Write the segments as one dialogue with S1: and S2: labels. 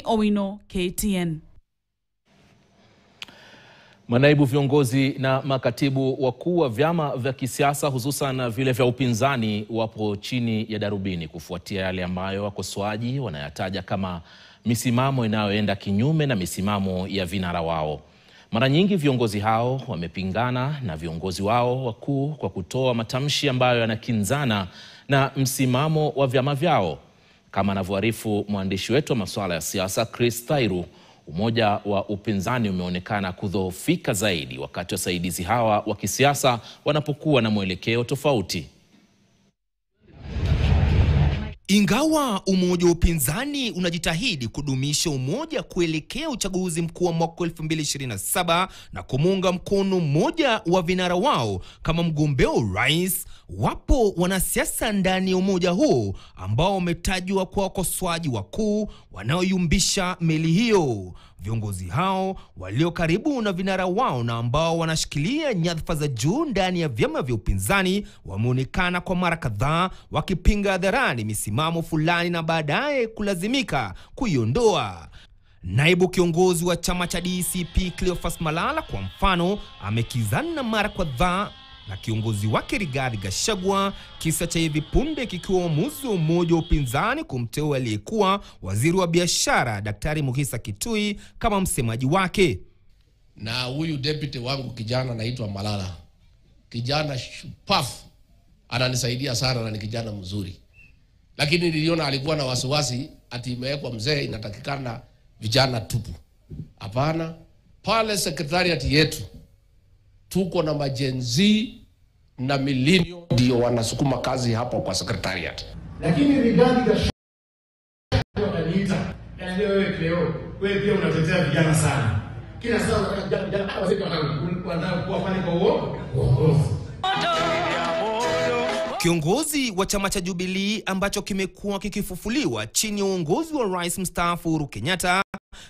S1: Owino, KTN.
S2: Manaibu viongozi na makatibu wakuu wa vyama vya kisiasa hususan vile vya upinzani wapo chini ya darubini kufuatia yale ambayo wakosoaji wanayataja kama misimamo inayoenda kinyume na misimamo ya vinara wao. Mara nyingi viongozi hao wamepingana na viongozi wao wakuu kwa kutoa matamshi ambayo yanakinzana na msimamo wa vyama vyao. Kama anavyoarifu mwandishi wetu wa masuala ya siasa Chris Thairu, umoja wa upinzani umeonekana kudhoofika zaidi wakati wasaidizi hawa wa kisiasa wanapokuwa na mwelekeo tofauti.
S3: Ingawa umoja wa upinzani unajitahidi kudumisha umoja kuelekea uchaguzi mkuu wa mwaka 2027 na kumunga mkono mmoja wa vinara wao kama mgombea urais, wapo wanasiasa ndani ya umoja huo ambao wametajwa kwa wakosoaji wakuu wanaoyumbisha meli hiyo. Viongozi hao walio karibu na vinara wao na ambao wanashikilia nyadhifa za juu ndani ya vyama vya upinzani wameonekana kwa mara kadhaa wakipinga hadharani misimamo fulani na baadaye kulazimika kuiondoa. Naibu kiongozi wa chama cha DCP Cleophas Malala kwa mfano amekizana mara kadhaa na kiongozi wake Rigathi Gachagua, kisa cha hivi punde kikiwa uamuzi wa umoja wa upinzani kumteua aliyekuwa waziri wa biashara Daktari Mukhisa Kitui kama msemaji wake.
S4: Na huyu deputy wangu kijana anaitwa Malala, kijana shupafu, ananisaidia sana na ni kijana mzuri, lakini niliona alikuwa na wasiwasi ati imewekwa mzee inatakikana vijana tupu. Hapana, pale secretariat yetu tuko na majenzi na millennium ndio wanasukuma kazi hapo kwa secretariat.
S5: Lakini Rigathi Gachagua ataniita, yani wewe pia unatetea vijana sana. Kila saa vijana hawaziki wanataka kuwa fani kwa uongo.
S3: Kiongozi wa chama cha Jubilee ambacho kimekuwa kikifufuliwa chini ya uongozi wa Rais mstaafu Uhuru Kenyatta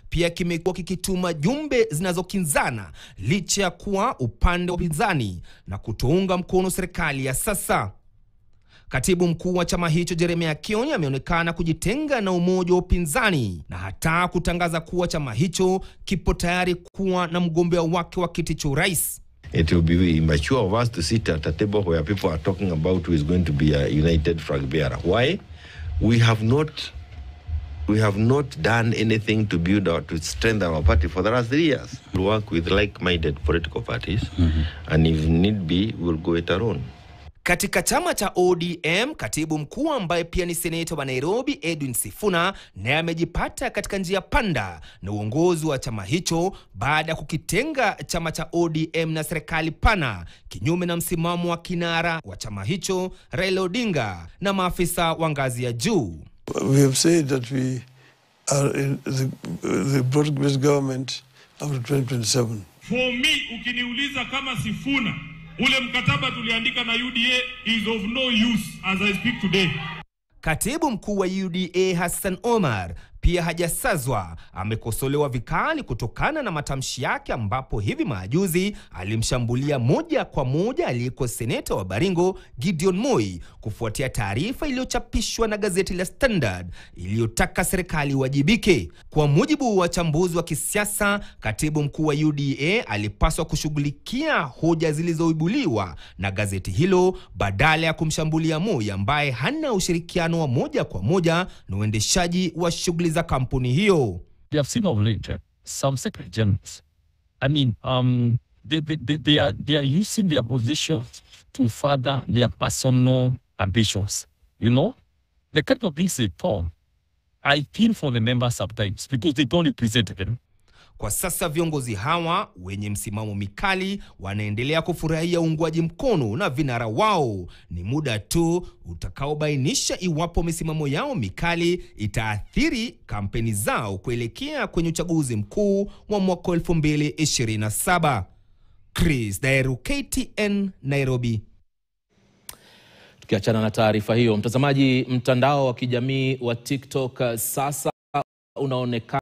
S3: pia kimekuwa kikituma jumbe zinazokinzana licha ya kuwa upande wa upinzani na kutounga mkono serikali ya sasa. Katibu mkuu wa chama hicho Jeremiah Kioni ameonekana kujitenga na umoja wa upinzani na hata kutangaza kuwa chama hicho kipo tayari kuwa na mgombea wake wa kiti cha urais.
S6: It will be immature of us to sit at a table where people are talking about who is going to be a united flag bearer. Why? We have not done anything to build or to strengthen our party for the last 3 years. We work with like-minded political parties, and if need be, we'll go it alone.
S3: Katika chama cha ODM, katibu mkuu ambaye pia ni seneta wa Nairobi Edwin Sifuna naye amejipata katika njia panda na uongozi wa chama hicho baada ya kukitenga chama cha ODM na serikali pana, kinyume na msimamo wa kinara wa chama hicho Raila Odinga na maafisa wa ngazi ya juu.
S7: We have said that we are in the broad-based government after 2027.
S8: For me, ukiniuliza kama Sifuna, ule mkataba tuliandika na UDA is of no use as I speak today.
S3: Katibu mkuu wa UDA Hassan Omar pia hajasazwa, amekosolewa vikali kutokana na matamshi yake ambapo hivi majuzi alimshambulia moja kwa moja aliyekuwa seneta wa Baringo Gideon Moi kufuatia taarifa iliyochapishwa na gazeti la Standard iliyotaka serikali wajibike. Kwa mujibu wa wachambuzi wa kisiasa, katibu mkuu wa UDA alipaswa kushughulikia hoja zilizoibuliwa na gazeti hilo badala ya kumshambulia Moi ambaye hana ushirikiano wa moja kwa moja na uendeshaji wa shughuli za kampuni hiyo.
S9: We have seen of late some secret generals. I mean, they are using their position to further their personal ambitions. You know, the kind of things they talk, I feel for the members sometimes because they don't represent them.
S3: Kwa sasa viongozi hawa wenye msimamo mikali wanaendelea kufurahia uungwaji mkono na vinara wao. Ni muda tu utakaobainisha iwapo misimamo yao mikali itaathiri kampeni zao kuelekea kwenye uchaguzi mkuu wa mwaka 2027. Chris Thairu, KTN, Nairobi.
S2: Tukiachana na taarifa hiyo, mtazamaji, mtandao wa kijamii wa TikTok sasa unaonekana